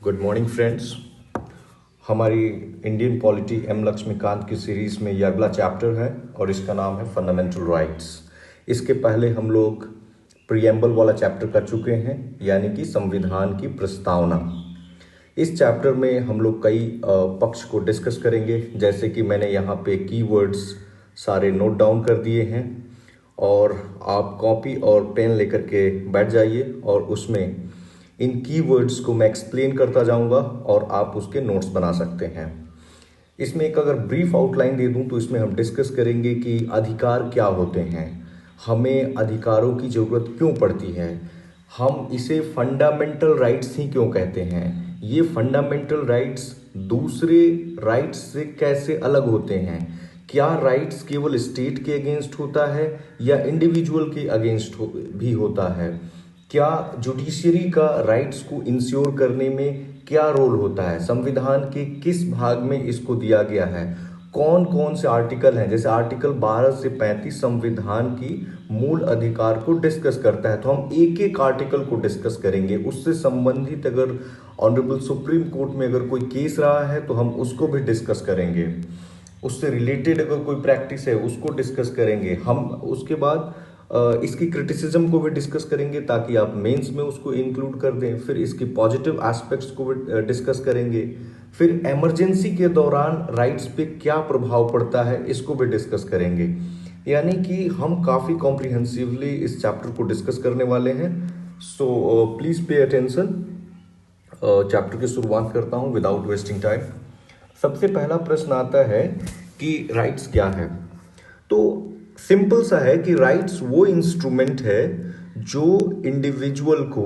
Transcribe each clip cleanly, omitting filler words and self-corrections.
Good morning friends. हमारी Indian polity M Laxmikant की series में ये अगला चैप्टर है और इसका नाम है फंडामेंटल राइट्स। इसके पहले हम लोग प्रीएम्बल वाला चैप्टर कर चुके हैं, यानी कि संविधान की प्रस्तावना। इस चैप्टर में हम लोग कई पक्ष को डिस्कस करेंगे, जैसे कि मैंने यहाँ पे कीवर्ड्स सारे नोट डाउन कर दिए हैं और आप कॉपी और पेन लेकर के बैठ जाइए और उसमें इन कीवर्ड्स को मैं एक्सप्लेन करता जाऊंगा और आप उसके नोट्स बना सकते हैं। इसमें एक अगर ब्रीफ आउटलाइन दे दूं तो इसमें हम डिस्कस करेंगे कि अधिकार क्या होते हैं, हमें अधिकारों की ज़रूरत क्यों पड़ती है, हम इसे फंडामेंटल राइट्स ही क्यों कहते हैं, ये फंडामेंटल राइट्स दूसरे राइट्स से कैसे अलग होते हैं, क्या राइट्स केवल स्टेट के अगेंस्ट होता है या इंडिविजुअल के अगेंस्ट भी होता है, क्या जुडिशरी का राइट्स को इंश्योर करने में क्या रोल होता है, संविधान के किस भाग में इसको दिया गया है, कौन कौन से आर्टिकल हैं, जैसे आर्टिकल 12 से 35 संविधान की मूल अधिकार को डिस्कस करता है, तो हम एक एक आर्टिकल को डिस्कस करेंगे। उससे संबंधित अगर ऑनरेबल सुप्रीम कोर्ट में अगर कोई केस रहा है तो हम उसको भी डिस्कस करेंगे, उससे रिलेटेड अगर कोई प्रैक्टिस है उसको डिस्कस करेंगे हम। उसके बाद इसकी क्रिटिसिज्म को भी डिस्कस करेंगे ताकि आप मेंस में उसको इंक्लूड कर दें। फिर इसके पॉजिटिव एस्पेक्ट्स को भी डिस्कस करेंगे। फिर इमरजेंसी के दौरान राइट्स पे क्या प्रभाव पड़ता है इसको भी डिस्कस करेंगे। यानी कि हम काफ़ी कॉम्प्रिहेंसिवली इस चैप्टर को डिस्कस करने वाले हैं। So please pay attention. Chapter की शुरुआत करता हूँ विदाउट वेस्टिंग टाइम। सबसे पहला प्रश्न आता है कि राइट्स क्या है। तो सिंपल सा है कि राइट्स वो इंस्ट्रूमेंट है जो इंडिविजुअल को,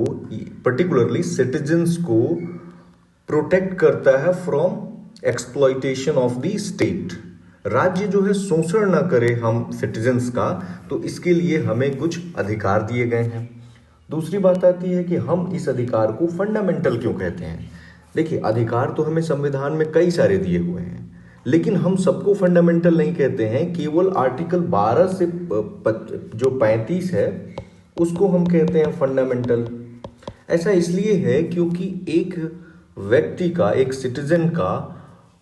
पर्टिकुलरली सिटीजन्स को प्रोटेक्ट करता है from exploitation of the state. राज्य जो है शोषण ना करे हम सिटीजन्स का, तो इसके लिए हमें कुछ अधिकार दिए गए हैं। दूसरी बात आती है कि हम इस अधिकार को फंडामेंटल क्यों कहते हैं। देखिए, अधिकार तो हमें संविधान में कई सारे दिए हुए हैं, लेकिन हम सबको फंडामेंटल नहीं कहते हैं। केवल आर्टिकल 12 से जो 35 है उसको हम कहते हैं फंडामेंटल। ऐसा इसलिए है क्योंकि एक व्यक्ति का, एक सिटीजन का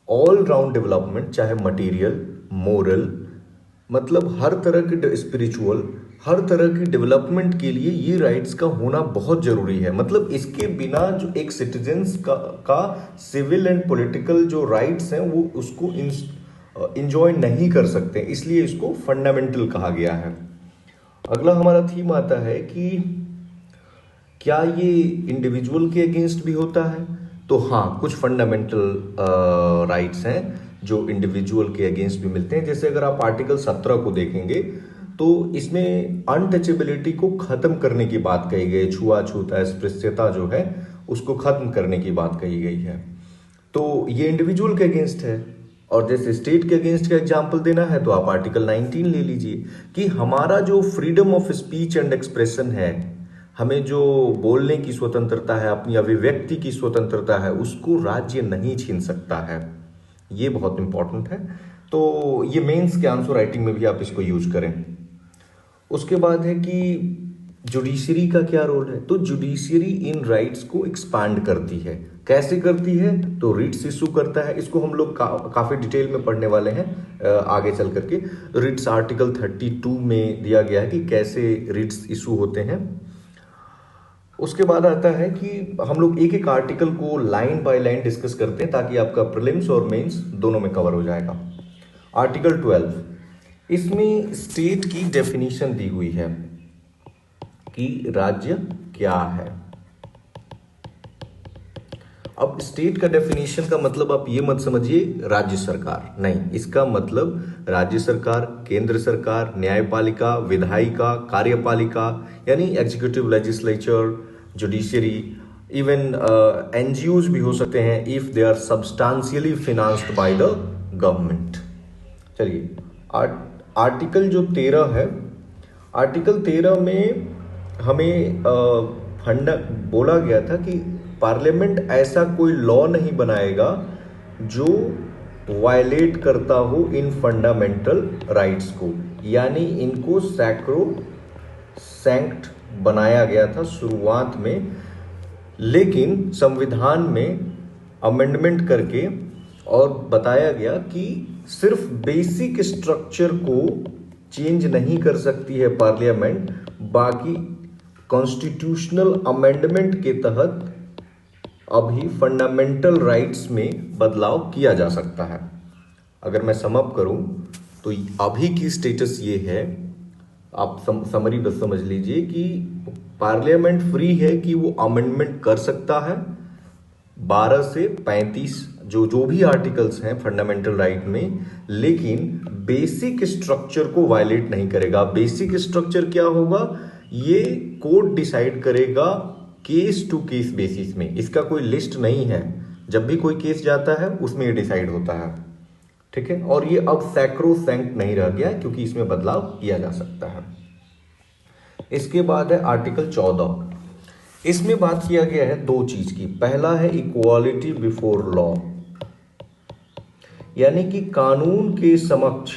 ऑल राउंड डेवलपमेंट, चाहे मटेरियल, मोरल, मतलब हर तरह की, स्पिरिचुअल, हर तरह की डेवलपमेंट के लिए ये राइट्स का होना बहुत जरूरी है। मतलब इसके बिना जो एक सिटीजन्स का सिविल एंड पॉलिटिकल जो राइट्स हैं वो उसको इंजॉय नहीं कर सकते, इसलिए इसको फंडामेंटल कहा गया है। अगला हमारा थीम आता है कि क्या ये इंडिविजुअल के अगेंस्ट भी होता है। तो हाँ, कुछ फंडामेंटल राइट्स हैं जो इंडिविजुअल के अगेंस्ट भी मिलते हैं। जैसे अगर आप आर्टिकल 17 को देखेंगे तो इसमें अनटचेबिलिटी को खत्म करने की बात कही गई, छुआछूत, अस्पृश्यता जो है उसको खत्म करने की बात कही गई है। तो ये इंडिविजुअल के अगेंस्ट है। और जैसे स्टेट के अगेंस्ट का एग्जाम्पल देना है तो आप आर्टिकल 19 ले लीजिए कि हमारा जो freedom of speech and expression है, हमें जो बोलने की स्वतंत्रता है, अपनी अभिव्यक्ति की स्वतंत्रता है, उसको राज्य नहीं छीन सकता है। ये बहुत इंपॉर्टेंट है। तो ये मेंस के आंसर राइटिंग में भी आप इसको यूज करें। उसके बाद है कि जुडिशरी का क्या रोल है। तो जुडिशरी इन राइट्स को एक्सपांड करती है। कैसे करती है? तो रिट्स इशू करता है। इसको हम लोग काफी डिटेल में पढ़ने वाले हैं आगे चल करके। रिट्स आर्टिकल 32 में दिया गया है कि कैसे रिट्स इशू होते हैं। उसके बाद आता है कि हम लोग एक एक आर्टिकल को लाइन बाय लाइन डिस्कस करते हैं ताकि आपका प्रीलिम्स और मेंस दोनों में कवर हो जाएगा। आर्टिकल 12, इसमें स्टेट की डेफिनेशन दी हुई है कि राज्य क्या है। अब स्टेट का डेफिनेशन का मतलब आप ये मत समझिए राज्य सरकार, नहीं। इसका मतलब राज्य सरकार, केंद्र सरकार, न्यायपालिका, विधायिका, कार्यपालिका यानी executive, legislature, judiciary, even NGOs भी हो सकते हैं if they are substantially financed by the government. चलिए, आर्टिकल जो 13 है, आर्टिकल 13 में हमें बोला गया था कि पार्लियामेंट ऐसा कोई लॉ नहीं बनाएगा जो वायलेट करता हो इन फंडामेंटल राइट्स को, यानी इनको सैक्रो सैंक्ट बनाया गया था शुरुआत में। लेकिन संविधान में अमेंडमेंट करके और बताया गया कि सिर्फ बेसिक स्ट्रक्चर को चेंज नहीं कर सकती है पार्लियामेंट, बाकी कॉन्स्टिट्यूशनल अमेंडमेंट के तहत अभी फंडामेंटल राइट्स में बदलाव किया जा सकता है। अगर मैं सम अप करूं तो अभी की स्टेटस ये है, आप समरी बस समझ लीजिए कि पार्लियामेंट फ्री है कि वो अमेंडमेंट कर सकता है 12 से 35 जो भी आर्टिकल्स हैं फंडामेंटल राइट में, लेकिन बेसिक स्ट्रक्चर को वायलेट नहीं करेगा। बेसिक स्ट्रक्चर क्या होगा, ये कोर्ट डिसाइड करेगा केस टू केस बेसिस में। इसका कोई लिस्ट नहीं है, जब भी कोई केस जाता है उसमें ये डिसाइड होता है, ठीक है। और ये अब सैक्रोसैंक्ट नहीं रह गया क्योंकि इसमें बदलाव किया जा सकता है। इसके बाद है आर्टिकल 14। इसमें बात किया गया है दो चीज की। पहला है इक्वालिटी बिफोर लॉ, यानी कि कानून के समक्ष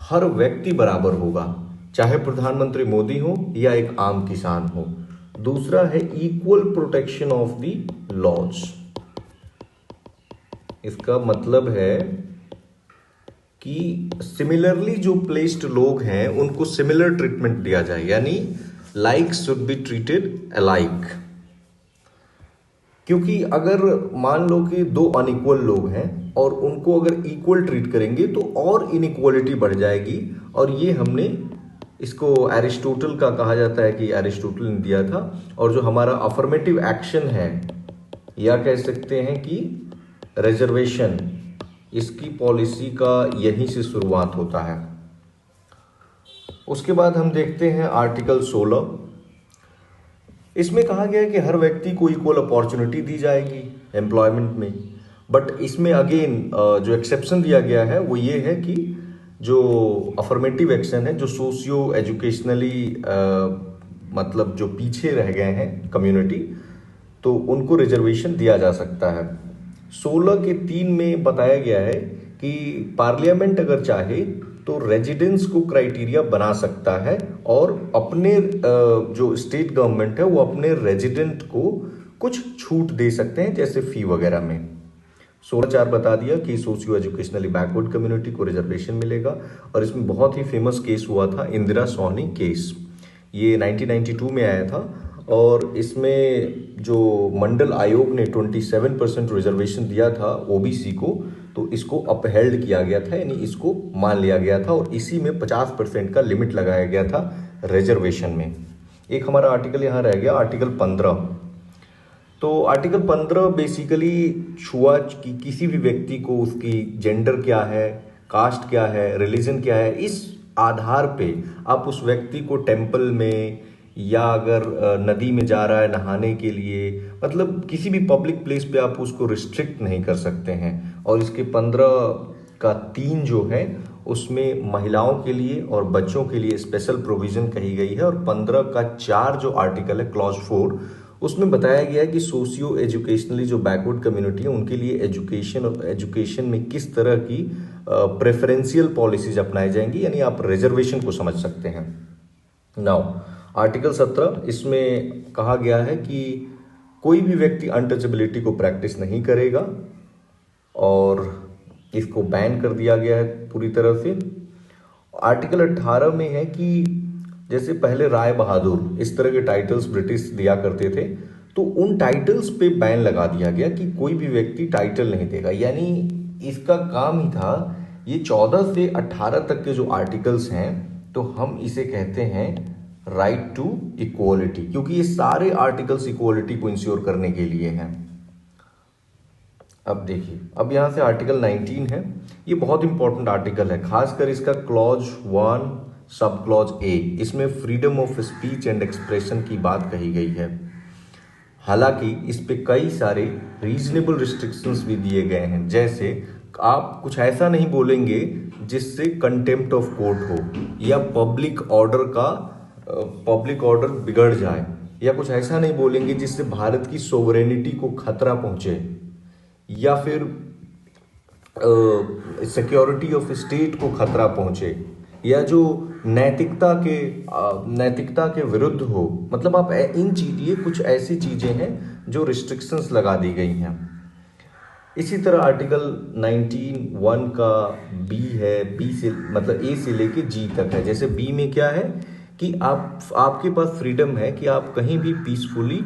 हर व्यक्ति बराबर होगा, चाहे प्रधानमंत्री मोदी हो या एक आम किसान हो। दूसरा है equal protection of the laws. इसका मतलब है कि सिमिलरली जो प्लेस्ड लोग हैं उनको सिमिलर ट्रीटमेंट दिया जाए, यानी like should be treated alike. क्योंकि अगर मान लो कि दो अनइक्वल लोग हैं और उनको अगर इक्वल ट्रीट करेंगे तो और इनइक्वालिटी बढ़ जाएगी। और ये हमने इसको एरिस्टोटल का कहा जाता है कि एरिस्टोटल ने दिया था। और जो हमारा अफर्मेटिव एक्शन है या कह सकते हैं कि रिजर्वेशन, इसकी पॉलिसी का यहीं से शुरुआत होता है। उसके बाद हम देखते हैं आर्टिकल 16। इसमें कहा गया है कि हर व्यक्ति को इक्वल अपॉर्चुनिटी दी जाएगी एम्प्लॉयमेंट में। बट इसमें अगेन जो एक्सेप्शन दिया गया है वो ये है कि जो अफर्मेटिव एक्शन है, जो सोशियो एजुकेशनली मतलब जो पीछे रह गए हैं कम्युनिटी, तो उनको रिजर्वेशन दिया जा सकता है। 16 के 3 में बताया गया है कि पार्लियामेंट अगर चाहे तो रेजिडेंस को क्राइटेरिया बना सकता है और अपने जो स्टेट गवर्नमेंट है वो अपने रेजिडेंट को कुछ छूट दे सकते हैं, जैसे फी वगैरह में। 16(4) बता दिया कि सोशियो एजुकेशनली बैकवर्ड कम्युनिटी को रिजर्वेशन मिलेगा। और इसमें बहुत ही फेमस केस हुआ था, इंदिरा सोहनी केस। ये 1992 में आया था और इसमें जो मंडल आयोग ने 27% रिजर्वेशन दिया था ओबीसी को, तो इसको अपहेल्ड किया गया था, यानी इसको मान लिया गया था और इसी में 50% का लिमिट लगाया गया था रिजर्वेशन में। एक हमारा आर्टिकल यहाँ रह गया, आर्टिकल 15। तो आर्टिकल 15 बेसिकली छुआ कि किसी भी व्यक्ति को उसकी जेंडर क्या है, कास्ट क्या है, रिलीजन क्या है, इस आधार पे आप उस व्यक्ति को टेम्पल में या अगर नदी में जा रहा है नहाने के लिए, मतलब किसी भी पब्लिक प्लेस पे आप उसको रिस्ट्रिक्ट नहीं कर सकते हैं। और इसके 15 का 3 जो है उसमें महिलाओं के लिए और बच्चों के लिए स्पेशल प्रोविजन कही गई है। और 15 का 4 जो आर्टिकल है, क्लॉज 4, उसमें बताया गया है कि सोशियो एजुकेशनली जो बैकवर्ड कम्युनिटी है उनके लिए एजुकेशन में किस तरह की प्रेफरेंशियल पॉलिसीज अपनाई जाएंगी, यानी आप रिजर्वेशन को समझ सकते हैं। नाउ आर्टिकल 17, इसमें कहा गया है कि कोई भी व्यक्ति अनटचेबिलिटी को प्रैक्टिस नहीं करेगा और इसको बैन कर दिया गया है पूरी तरह से। आर्टिकल 18 में है कि जैसे पहले राय बहादुर इस तरह के टाइटल्स ब्रिटिश दिया करते थे, तो उन टाइटल्स पे बैन लगा दिया गया कि कोई भी व्यक्ति टाइटल नहीं देगा। यानी इसका काम ही था, ये 14 से 18 तक के जो आर्टिकल्स हैं तो हम इसे कहते हैं राइट टू इक्वालिटी, क्योंकि ये सारे आर्टिकल्स इक्वालिटी को इंश्योर करने के लिए हैं। अब देखिए, अब यहां से आर्टिकल 19 है, ये बहुत इंपॉर्टेंट आर्टिकल है, खासकर इसका क्लॉज 1 सब क्लॉज ए, इसमें freedom of speech and expression की बात कही गई है। हालांकि इस पे कई सारे रीजनेबल रिस्ट्रिक्शंस भी दिए गए हैं, जैसे आप कुछ ऐसा नहीं बोलेंगे जिससे कंटेम्प्ट ऑफ कोर्ट हो या पब्लिक ऑर्डर बिगड़ जाए, या कुछ ऐसा नहीं बोलेंगे जिससे भारत की सोवरेनिटी को खतरा पहुंचे या फिर सिक्योरिटी ऑफ स्टेट को खतरा पहुंचे, या जो नैतिकता के विरुद्ध हो। मतलब आप इन चीज़, ये कुछ ऐसी चीजें हैं जो रिस्ट्रिक्शंस लगा दी गई हैं। इसी तरह आर्टिकल 19(1) का बी है, बी से मतलब ए से लेके जी तक है। जैसे बी में क्या है कि आपके पास फ्रीडम है कि आप कहीं भी पीसफुली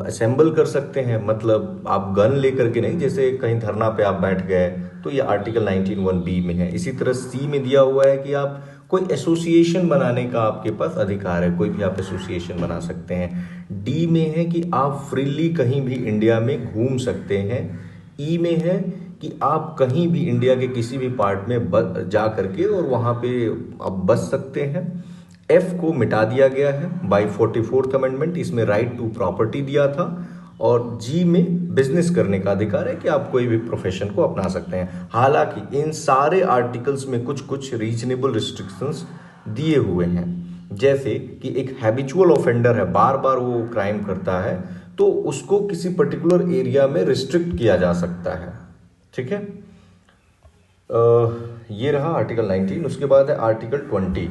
असेंबल कर सकते हैं, मतलब आप गन लेकर के नहीं, जैसे कहीं धरना पे आप बैठ गए तो ये आर्टिकल 19(1) में है। इसी तरह सी में दिया हुआ है कि आप कोई एसोसिएशन बनाने का आपके पास अधिकार है, कोई भी आप एसोसिएशन बना सकते हैं। डी में है कि आप फ्रीली कहीं भी इंडिया में घूम सकते हैं। ई में है कि आप कहीं भी इंडिया के किसी भी पार्ट में जा करके और वहाँ पे आप बस सकते हैं। एफ को मिटा दिया गया है बाय 44th अमेंडमेंट, इसमें राइट टू प्रॉपर्टी दिया था। और जी में बिजनेस करने का अधिकार है कि आप कोई भी प्रोफेशन को अपना सकते हैं। हालांकि इन सारे आर्टिकल्स में कुछ कुछ रीजनेबल रिस्ट्रिक्शंस दिए हुए हैं, जैसे कि एक हैबिचुअल ऑफेंडर है, बार बार वो क्राइम करता है, तो उसको किसी पर्टिकुलर एरिया में रिस्ट्रिक्ट किया जा सकता है। ठीक है, ये रहा आर्टिकल 19। उसके बाद है आर्टिकल 20।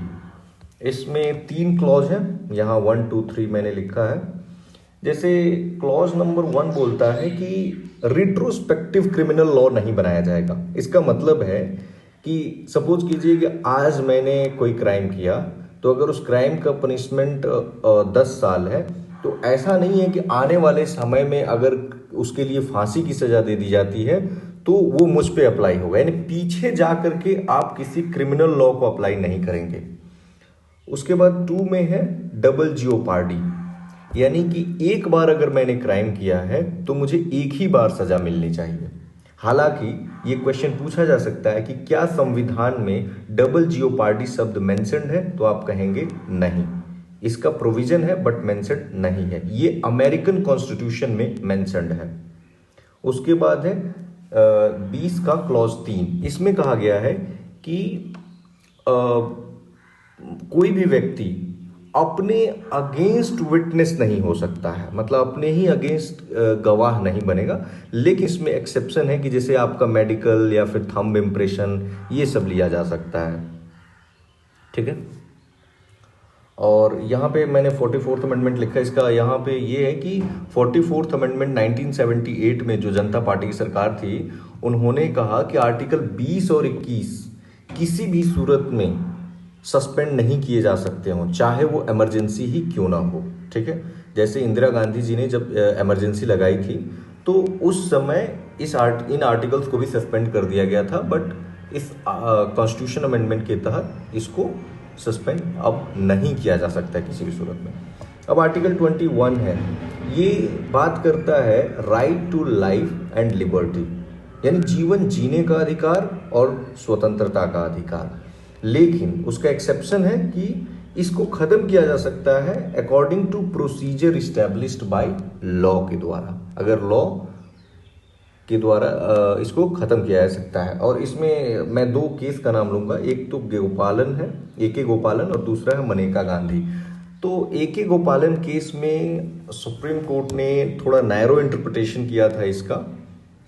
इसमें 3 क्लॉज है, यहाँ 1, 2, 3 मैंने लिखा है। जैसे क्लॉज नंबर 1 बोलता है कि रिट्रोस्पेक्टिव क्रिमिनल लॉ नहीं बनाया जाएगा। इसका मतलब है कि सपोज कीजिए कि आज मैंने कोई क्राइम किया, तो अगर उस क्राइम का पनिशमेंट 10 साल है, तो ऐसा नहीं है कि आने वाले समय में अगर उसके लिए फांसी की सजा दे दी जाती है तो वो मुझ पे अप्लाई होगा, यानी पीछे जा करके आप किसी क्रिमिनल लॉ को अप्लाई नहीं करेंगे। उसके बाद 2 में है डबल जियोपार्डी, यानी कि एक बार अगर मैंने क्राइम किया है तो मुझे एक ही बार सजा मिलनी चाहिए। हालांकि ये क्वेश्चन पूछा जा सकता है कि क्या संविधान में डबल जियोपार्डी शब्द मेंशन्ड है, तो आप कहेंगे नहीं, इसका प्रोविजन है बट मेंशन्ड नहीं है, ये अमेरिकन कॉन्स्टिट्यूशन में मेंशन्ड है। उसके बाद है 20 का क्लॉज 3। इसमें कहा गया है कि कोई भी व्यक्ति अपने अगेंस्ट विटनेस नहीं हो सकता है, मतलब अपने ही अगेंस्ट गवाह नहीं बनेगा। लेकिन इसमें एक्सेप्शन है कि जैसे आपका मेडिकल या फिर थंब इम्प्रेशन, ये सब लिया जा सकता है। ठीक है, और यहाँ पे मैंने 44th अमेंडमेंट लिखा है। इसका यहाँ पे ये है कि 44th अमेंडमेंट 1978 में जो जनता पार्टी की सरकार थी, उन्होंने कहा कि आर्टिकल 20 और 21 किसी भी सूरत में सस्पेंड नहीं किए जा सकते हों, चाहे वो इमरजेंसी ही क्यों ना हो। ठीक है, जैसे इंदिरा गांधी जी ने जब इमरजेंसी लगाई थी तो उस समय इन आर्टिकल्स को भी सस्पेंड कर दिया गया था, बट इस कॉन्स्टिट्यूशन अमेंडमेंट के तहत इसको सस्पेंड अब नहीं किया जा सकता किसी भी सूरत में। अब आर्टिकल 21 है, ये बात करता है right to life and liberty, यानी जीवन जीने का अधिकार और स्वतंत्रता का अधिकार। लेकिन उसका एक्सेप्शन है कि इसको खत्म किया जा सकता है according to procedure established by law के द्वारा। अगर लॉ के द्वारा इसको खत्म किया जा सकता है। और इसमें मैं 2 केस का नाम लूंगा, एक तो गोपालन है, AK गोपालन, और दूसरा है मनेका गांधी। तो AK गोपालन केस में सुप्रीम कोर्ट ने थोड़ा नैरो इंटरप्रिटेशन किया था इसका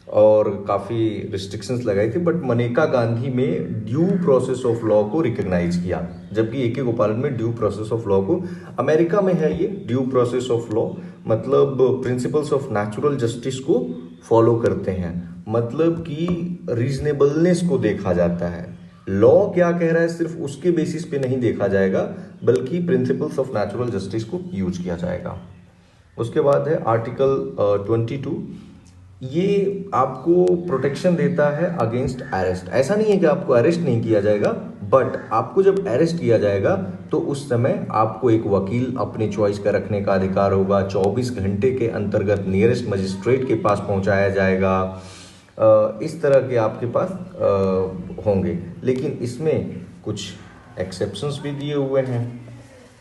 और काफ़ी रिस्ट्रिक्शंस लगाई थी, बट मनेका गांधी में ड्यू प्रोसेस ऑफ लॉ को रिकग्नाइज किया, जबकि AK गोपालन में ड्यू प्रोसेस ऑफ लॉ को, अमेरिका में है ये ड्यू प्रोसेस ऑफ लॉ, मतलब प्रिंसिपल्स ऑफ नेचुरल जस्टिस को फॉलो करते हैं, मतलब कि रीजनेबलनेस को देखा जाता है। लॉ क्या कह रहा है सिर्फ उसके बेसिस पे नहीं देखा जाएगा, बल्कि प्रिंसिपल्स ऑफ नेचुरल जस्टिस को यूज किया जाएगा। उसके बाद है आर्टिकल 22, ये आपको प्रोटेक्शन देता है अगेंस्ट अरेस्ट। ऐसा नहीं है कि आपको अरेस्ट नहीं किया जाएगा, बट आपको जब अरेस्ट किया जाएगा तो उस समय आपको एक वकील अपने चॉइस का रखने का अधिकार होगा। 24 घंटे के अंतर्गत नियरेस्ट मजिस्ट्रेट के पास पहुंचाया जाएगा। इस तरह के आपके पास होंगे। लेकिन इसमें कुछ एक्सेप्शंस भी दिए हुए हैं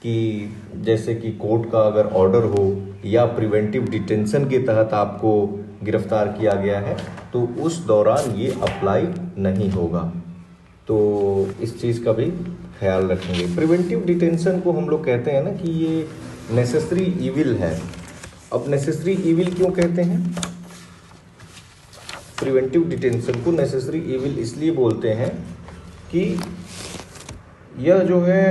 कि जैसे कि कोर्ट का अगर ऑर्डर हो या प्रिवेंटिव डिटेंशन के तहत आपको गिरफ्तार किया गया है तो उस दौरान ये अप्लाई नहीं होगा। तो इस चीज़ का भी ख्याल रखेंगे। प्रिवेंटिव डिटेंशन को हम लोग कहते हैं ना कि ये नेसेसरी इविल है। अब नेसेसरी इविल क्यों कहते हैं? प्रिवेंटिव डिटेंशन को नेसेसरी इविल इसलिए बोलते हैं कि यह जो है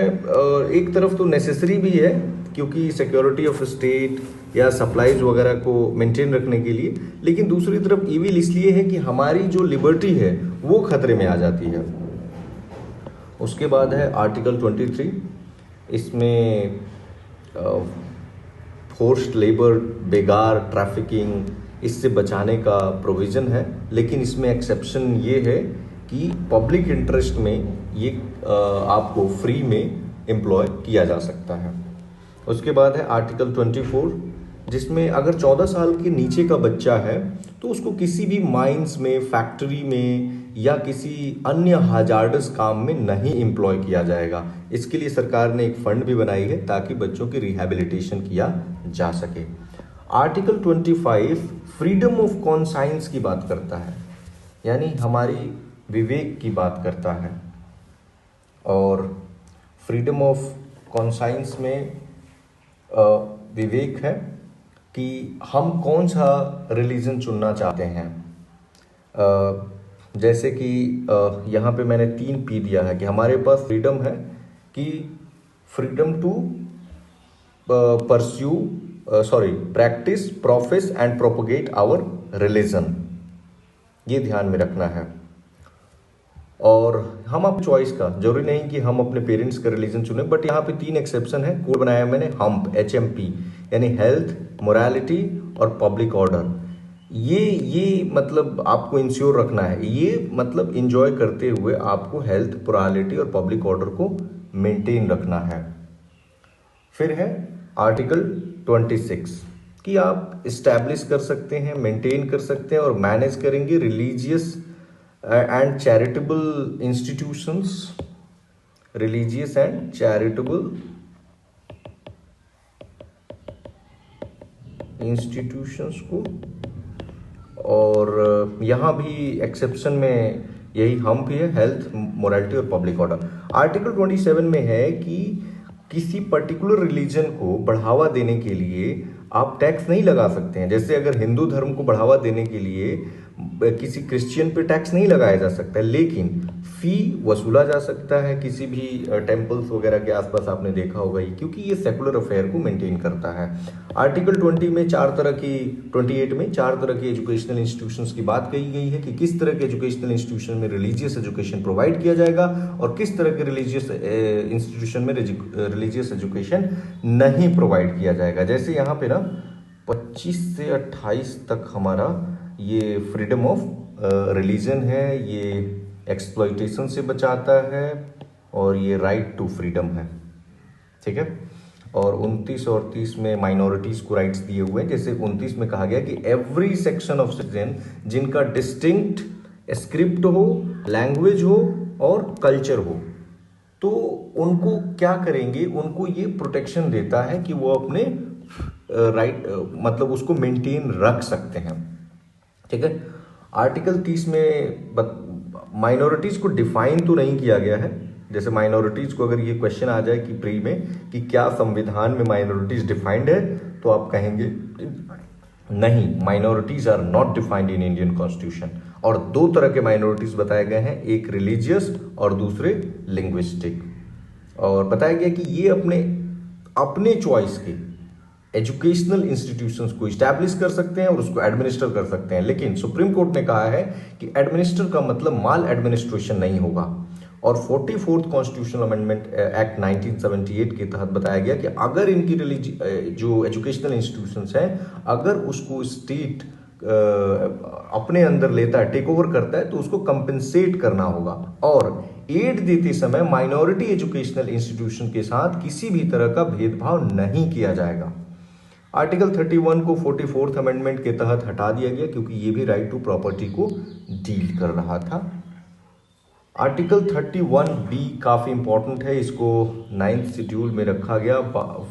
एक तरफ तो नेसेसरी भी है क्योंकि सिक्योरिटी ऑफ स्टेट या सप्लाईज वगैरह को मेंटेन रखने के लिए, लेकिन दूसरी तरफ ईविल इसलिए है कि हमारी जो लिबर्टी है वो खतरे में आ जाती है। उसके बाद है आर्टिकल 23। इसमें फोर्स्ड लेबर, बेगार, ट्रैफिकिंग, इससे बचाने का प्रोविज़न है, लेकिन इसमें एक्सेप्शन ये है कि पब्लिक इंटरेस्ट में ये आपको फ्री में एम्प्लॉय किया जा सकता है। उसके बाद है आर्टिकल 24, जिसमें अगर 14 साल के नीचे का बच्चा है तो उसको किसी भी माइंस में, फैक्ट्री में या किसी अन्य हाजार्डस काम में नहीं एम्प्लॉय किया जाएगा। इसके लिए सरकार ने एक फंड भी बनाई है ताकि बच्चों की रिहैबिलिटेशन किया जा सके। आर्टिकल 25 फ्रीडम ऑफ कॉन्साइंस की बात करता है, यानी हमारी विवेक की बात करता है। और फ्रीडम ऑफ कॉन्साइंस में विवेक है कि हम कौन सा रिलीजन चुनना चाहते हैं। जैसे कि यहाँ पे मैंने 3 P दिया है कि हमारे पास फ्रीडम है कि freedom to practise, profess and propagate our religion, ये ध्यान में रखना है। और हम अपनी चॉइस का, जरूरी नहीं कि हम अपने पेरेंट्स का रिलीजन चुने, बट यहाँ पे 3 एक्सेप्शन है। कोड बनाया मैंने हम्प, HMP, यानी हेल्थ, मोरालिटी और पब्लिक ऑर्डर। ये मतलब आपको इंश्योर रखना है, ये मतलब इंजॉय करते हुए आपको हेल्थ, मोरालिटी और पब्लिक ऑर्डर को मेंटेन रखना है। फिर है आर्टिकल 26 कि आप इस्टेब्लिश कर सकते हैं, मेंटेन कर सकते हैं और मैनेज करेंगे religious and charitable institutions, religious and charitable institutions को। और यहाँ भी एक्सेप्शन में यही हम भी है, हेल्थ, मोरालिटी और पब्लिक ऑर्डर। आर्टिकल 27 में है कि किसी पर्टिकुलर रिलीजन को बढ़ावा देने के लिए आप टैक्स नहीं लगा सकते हैं। जैसे अगर हिंदू धर्म को बढ़ावा देने के लिए किसी क्रिश्चियन पे टैक्स नहीं लगाया जा सकता है, लेकिन फी वसूला जा सकता है किसी भी टेम्पल्स वगैरह के आसपास। आपने देखा होगा ये, क्योंकि ये सेकुलर अफेयर को मेंटेन करता है। आर्टिकल 28 में 4 तरह की एजुकेशनल इंस्टीट्यूशंस की बात कही गई है कि किस तरह के एजुकेशनल इंस्टीट्यूशन में रिलीजियस एजुकेशन प्रोवाइड किया जाएगा और किस तरह के रिलीजियस इंस्टीट्यूशन में रिलीजियस एजुकेशन नहीं प्रोवाइड किया जाएगा। जैसे यहाँ पे ना 25 से 28 तक हमारा ये फ्रीडम ऑफ रिलीजन है, ये एक्सप्लॉइटेशन से बचाता है और ये राइट टू फ्रीडम है, ठीक है। और 29 और 30 में माइनॉरिटीज को राइट्स दिए हुए हैं। जैसे 29 में कहा गया कि एवरी सेक्शन ऑफ सिटीजन जिनका डिस्टिंक्ट स्क्रिप्ट हो, लैंग्वेज हो और कल्चर हो, तो उनको क्या करेंगे, उनको ये प्रोटेक्शन देता है कि वो अपने राइट मतलब उसको मेंटेन रख सकते हैं, ठीक है। आर्टिकल 30 में माइनॉरिटीज को डिफाइन तो नहीं किया गया है। जैसे माइनॉरिटीज को अगर ये क्वेश्चन आ जाए कि प्री में कि क्या संविधान में माइनॉरिटीज डिफाइंड है, तो आप कहेंगे नहीं, minorities are not defined in Indian constitution. और 2 तरह के माइनॉरिटीज बताए गए हैं, एक रिलीजियस और दूसरे लिंग्विस्टिक। और बताया गया कि ये अपने चॉइस के एजुकेशनल इंस्टीट्यूशंस को इस्टेब्लिश कर सकते हैं और उसको एडमिनिस्टर कर सकते हैं। लेकिन सुप्रीम कोर्ट ने कहा है कि एडमिनिस्टर का मतलब माल एडमिनिस्ट्रेशन नहीं होगा। और 44th कॉन्स्टिट्यूशनल अमेंडमेंट एक्ट 1978 के तहत बताया गया कि अगर इनकी जो एजुकेशनल इंस्टीट्यूशंस हैं, अगर उसको स्टेट अपने अंदर लेता है, टेक ओवर करता है, तो उसको कंपेंसेट करना होगा। और एड देते समय माइनॉरिटी एजुकेशनल इंस्टीट्यूशन के साथ किसी भी तरह का भेदभाव नहीं किया जाएगा। आर्टिकल 31 को 44th अमेंडमेंट के तहत हटा दिया गया क्योंकि ये भी राइट टू प्रॉपर्टी को डील कर रहा था। आर्टिकल 31B काफ़ी इंपॉर्टेंट है, इसको 9th शेड्यूल में रखा गया।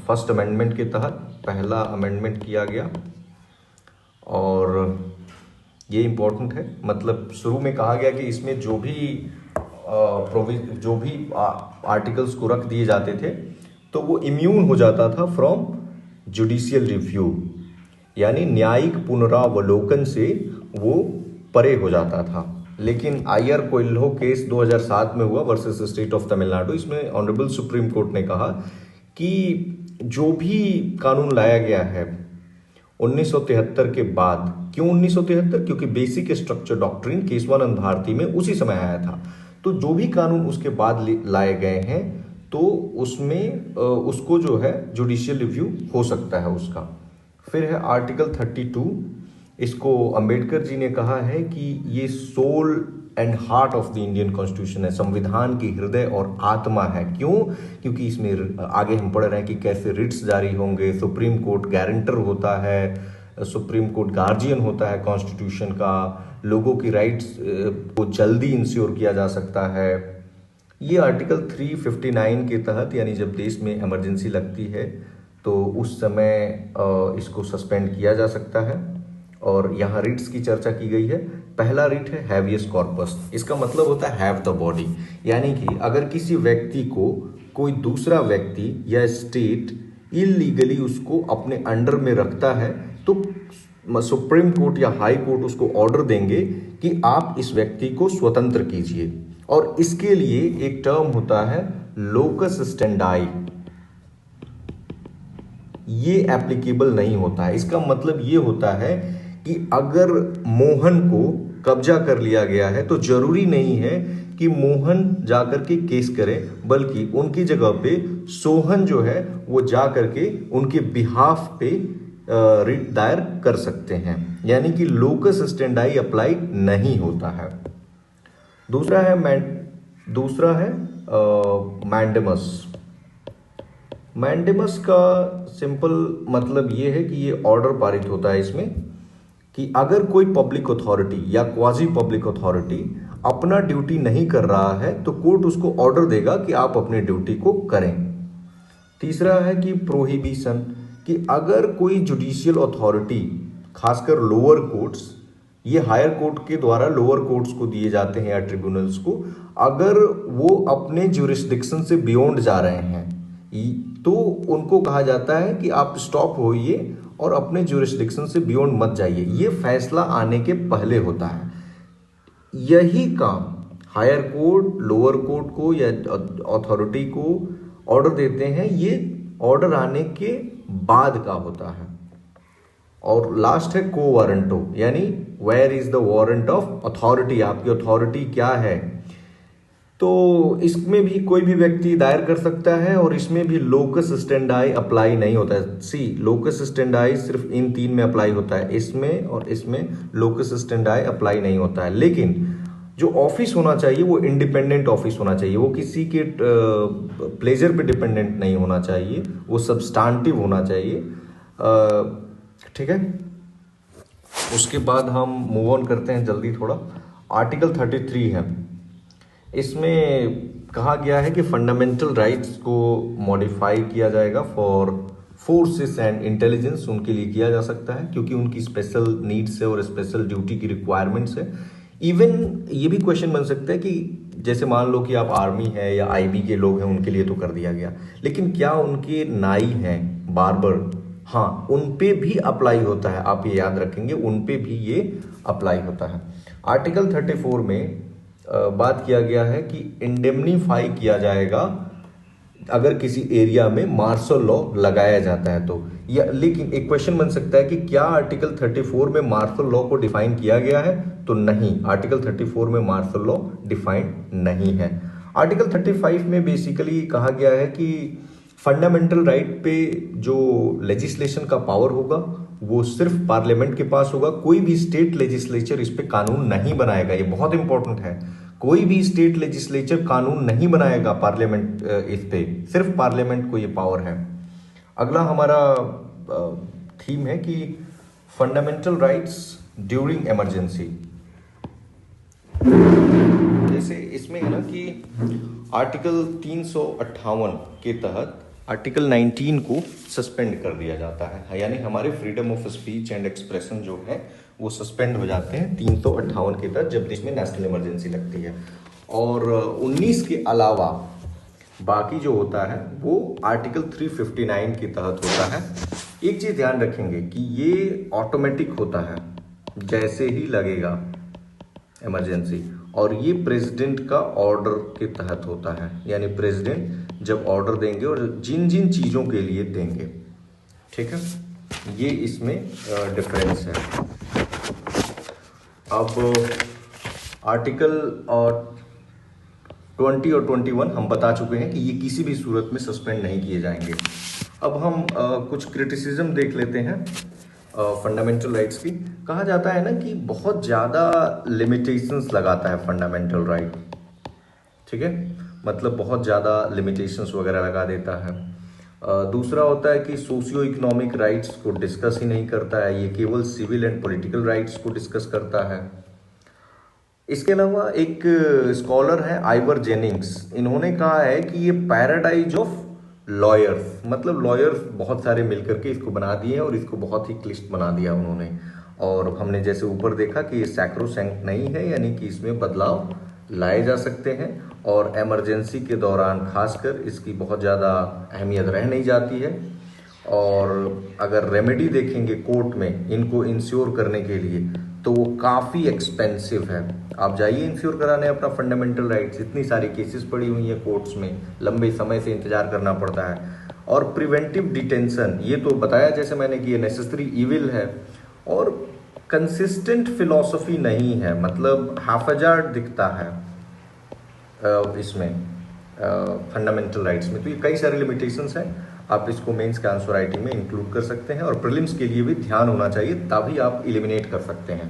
फर्स्ट अमेंडमेंट के तहत पहला अमेंडमेंट किया गया और ये इंपॉर्टेंट है। मतलब शुरू में कहा गया कि इसमें जो भी आर्टिकल्स को रख दिए जाते थे तो वो इम्यून हो जाता था फ्रॉम जुडिशियल रिव्यू, यानी न्यायिक पुनरावलोकन से वो परे हो जाता था। लेकिन आईआर कोइल्हो केस 2007 में हुआ वर्सेस स्टेट ऑफ तमिलनाडु। इसमें ऑनरेबल सुप्रीम कोर्ट ने कहा कि जो भी कानून लाया गया है 1973 के बाद। क्यों 1973? क्योंकि basic structure doctrine Kesavananda Bharati में उसी समय आया था। तो जो भी कानून उसके बाद लाए गए हैं तो उसमें उसको जो है जुडिशियल रिव्यू हो सकता है उसका। फिर है आर्टिकल 32। इसको अंबेडकर जी ने कहा है कि ये soul and heart of the Indian constitution है, संविधान की हृदय और आत्मा है। क्यों? क्योंकि इसमें आगे हम पढ़ रहे हैं कि कैसे रिट्स जारी होंगे, सुप्रीम कोर्ट गारंटर होता है, सुप्रीम कोर्ट गार्जियन होता है कॉन्स्टिट्यूशन का, लोगों की राइट्स को जल्दी इंश्योर किया जा सकता है। ये आर्टिकल 359 के तहत, यानी जब देश में इमरजेंसी लगती है तो उस समय इसको सस्पेंड किया जा सकता है। और यहाँ रिट्स की चर्चा की गई है। पहला रिट है हैवियस कॉर्पस। इसका मतलब होता है हैव द बॉडी, यानी कि अगर किसी व्यक्ति को कोई दूसरा व्यक्ति या स्टेट इलीगली उसको अपने अंडर में रखता है तो सुप्रीम कोर्ट या हाई कोर्ट उसको ऑर्डर देंगे कि आप इस व्यक्ति को स्वतंत्र कीजिए। और इसके लिए एक टर्म होता है लोकस स्टेंडाई, ये एप्लीकेबल नहीं होता है। इसका मतलब ये होता है कि अगर मोहन को कब्जा कर लिया गया है तो जरूरी नहीं है कि मोहन जाकर के केस करे, बल्कि उनकी जगह पे सोहन जो है वो जाकर के उनके बिहाफ पे रिट दायर कर सकते हैं, यानी कि लोकस स्टेंडाई अप्लाई नहीं होता है। दूसरा है मैंडेमस। मैंडेमस का सिंपल मतलब ये है कि ये ऑर्डर पारित होता है इसमें कि अगर कोई पब्लिक अथॉरिटी या क्वाजी पब्लिक अथॉरिटी अपना ड्यूटी नहीं कर रहा है तो कोर्ट उसको ऑर्डर देगा कि आप अपनी ड्यूटी को करें। तीसरा है कि प्रोहिबिशन, कि अगर कोई जुडिशियल अथॉरिटी, खासकर लोअर कोर्ट्स, ये हायर कोर्ट के द्वारा लोअर कोर्ट्स को दिए जाते हैं या ट्रिब्यूनल्स को, अगर वो अपने ज्यूरिसडिक्शन से बियॉन्ड जा रहे हैं तो उनको कहा जाता है कि आप स्टॉप होइए और अपने ज्यूरिसडिक्शन से बियॉन्ड मत जाइए। ये फैसला आने के पहले होता है। यही काम हायर कोर्ट लोअर कोर्ट को या अथॉरिटी को ऑर्डर देते हैं, ये ऑर्डर आने के बाद का होता है। और लास्ट है को वारंटो, यानी where is the warrant of authority, आपकी अथॉरिटी क्या है। तो इसमें भी कोई भी व्यक्ति दायर कर सकता है और इसमें भी लोकस स्टेंडाई अप्लाई नहीं होता है। सी, लोकस स्टेंडाई सिर्फ इन तीन में अप्लाई होता है, इसमें और इसमें लोकस स्टेंडाई अप्लाई नहीं होता है। लेकिन जो ऑफिस होना चाहिए वो इंडिपेंडेंट ऑफिस होना चाहिए, वो किसी के प्लेजर पे डिपेंडेंट नहीं होना चाहिए, वो सब्सटेंटिव होना चाहिए। ठीक है, उसके बाद हम मूव ऑन करते हैं जल्दी थोड़ा। आर्टिकल 33 है, इसमें कहा गया है कि फंडामेंटल राइट्स को मॉडिफाई किया जाएगा फॉर फोर्सेस एंड इंटेलिजेंस, उनके लिए किया जा सकता है क्योंकि उनकी स्पेशल नीड्स है और स्पेशल ड्यूटी की रिक्वायरमेंट्स है। इवन ये भी क्वेश्चन बन सकता है कि जैसे मान लो कि आप आर्मी है या आईबी के लोग हैं, उनके लिए तो कर दिया गया, लेकिन क्या उनके नाई हैं, बार्बर, हाँ, उन पे भी अप्लाई होता है। आप ये याद रखेंगे, उन पे भी ये अप्लाई होता है। आर्टिकल 34 में बात किया गया है कि इंडेमनीफाई किया जाएगा अगर किसी एरिया में मार्शल लॉ लगाया जाता है तो। या लेकिन एक क्वेश्चन बन सकता है कि क्या आर्टिकल 34 में मार्शल लॉ को डिफाइन किया गया है? तो नहीं, आर्टिकल 34 में मार्शल लॉ डिफाइन नहीं है। आर्टिकल 35 में बेसिकली कहा गया है कि फंडामेंटल राइट पे जो लेजिस्लेशन का पावर होगा वो सिर्फ पार्लियामेंट के पास होगा। कोई भी स्टेट लेजिस्लेचर इस पे कानून नहीं बनाएगा, ये बहुत इंपॉर्टेंट है। कोई भी स्टेट लेजिस्लेचर कानून नहीं बनाएगा पार्लियामेंट इस पे, सिर्फ पार्लियामेंट को ये पावर है। अगला हमारा थीम है कि फंडामेंटल राइट्स ड्यूरिंग इमरजेंसी। जैसे इसमें है ना कि आर्टिकल 358 के तहत आर्टिकल 19 को सस्पेंड कर दिया जाता है, यानी हमारे freedom of speech and expression जो है वो सस्पेंड हो जाते हैं 358 के तहत जब देश में नेशनल इमरजेंसी लगती है। और 19 के अलावा बाकी जो होता है वो आर्टिकल 359 के तहत होता है। एक चीज ध्यान रखेंगे कि ये ऑटोमेटिक होता है जैसे ही लगेगा इमरजेंसी, और ये प्रेसिडेंट का ऑर्डर के तहत होता है, यानी प्रेसिडेंट जब ऑर्डर देंगे और जिन जिन चीज़ों के लिए देंगे। ठीक है, ये इसमें डिफरेंस है। अब आर्टिकल 20 और 21 हम बता चुके हैं कि ये किसी भी सूरत में सस्पेंड नहीं किए जाएंगे। अब हम कुछ क्रिटिसिज्म देख लेते हैं फंडामेंटल राइट्स की। कहा जाता है ना कि बहुत ज़्यादा लिमिटेशंस लगाता है फंडामेंटल राइट, ठीक है, मतलब बहुत ज़्यादा लिमिटेशंस वगैरह लगा देता है। दूसरा होता है कि सोशियो इकोनॉमिक राइट्स को डिस्कस ही नहीं करता है, ये केवल सिविल एंड पॉलिटिकल राइट्स को डिस्कस करता है। इसके अलावा एक स्कॉलर है आइवर जेनिंग्स, इन्होंने कहा है कि ये पैराडाइज ऑफ लॉयर्स, मतलब लॉयर्स बहुत सारे मिलकर के इसको बना दिए और इसको बहुत ही क्लिष्ट बना दिया उन्होंने। और हमने जैसे ऊपर देखा कि ये सैक्रोसैंक्ट नहीं है, यानी कि इसमें बदलाव लाए जा सकते हैं और इमरजेंसी के दौरान खासकर इसकी बहुत ज़्यादा अहमियत रह नहीं जाती है। और अगर रेमेडी देखेंगे कोर्ट में इनको इंश्योर करने के लिए तो वो काफ़ी एक्सपेंसिव है। आप जाइए इंश्योर कराने अपना फंडामेंटल राइट्स, इतनी सारी केसेस पड़ी हुई हैं कोर्ट्स में, लंबे समय से इंतजार करना पड़ता है। और प्रिवेंटिव डिटेंशन, ये तो बताया जैसे मैंने कि ये नेसेसरी इविल है और कंसिस्टेंट फिलॉसफी नहीं है, मतलब हाफजार्ड दिखता है इसमें फंडामेंटल राइट्स में। तो ये कई सारे लिमिटेशंस हैं, आप इसको मेंस के आंसर राइटिंग में इंक्लूड कर सकते हैं और प्रीलिम्स के लिए भी ध्यान होना चाहिए, तभी आप एलिमिनेट कर सकते हैं।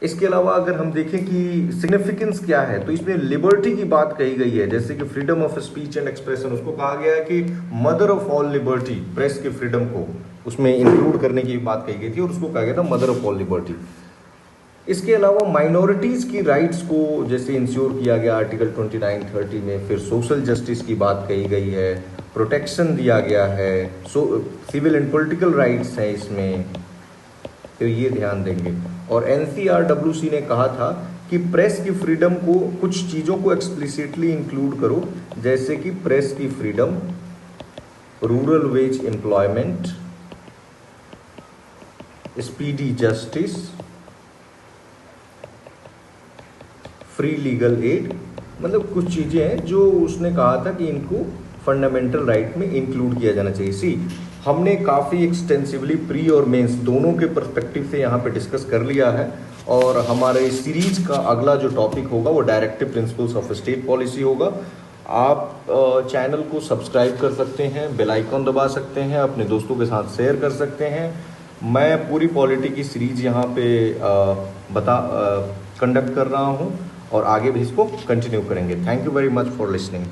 इसके अलावा अगर हम देखें कि सिग्निफिकेंस क्या है, तो इसमें लिबर्टी की बात कही गई है, जैसे कि freedom of speech and expression, उसको कहा गया है कि mother of all liberty, press के फ्रीडम को उसमें इंक्लूड करने की बात कही गई थी और उसको कहा गया था मदर ऑफ ऑल लिबर्टी। इसके अलावा माइनॉरिटीज की राइट्स को जैसे इंश्योर किया गया आर्टिकल 29, 30 में, फिर सोशल जस्टिस की बात कही गई है, प्रोटेक्शन दिया गया है, सिविल एंड पॉलिटिकल राइट्स हैं इसमें, तो ये ध्यान देंगे। और NCRWC ने कहा था कि प्रेस की फ्रीडम को, कुछ चीज़ों को एक्सप्लिसिटली इंक्लूड करो, जैसे कि प्रेस की freedom, rural veg employment, speedy justice, free legal aid, मतलब कुछ चीज़ें हैं जो उसने कहा था कि इनको फंडामेंटल राइट में इंक्लूड किया जाना चाहिए। हमने काफ़ी एक्सटेंसिवली प्री और मेंस दोनों के पर्सपेक्टिव से यहाँ पे डिस्कस कर लिया है और हमारे सीरीज का अगला जो टॉपिक होगा वो directive principles of state policy होगा। आप चैनल को सब्सक्राइब कर सकते हैं, बेल आइकॉन दबा सकते हैं, अपने दोस्तों के साथ शेयर कर सकते हैं। मैं पूरी पॉलिटी की सीरीज यहाँ पे कंडक्ट कर रहा हूँ और आगे भी इसको कंटिन्यू करेंगे। Thank you very much for listening.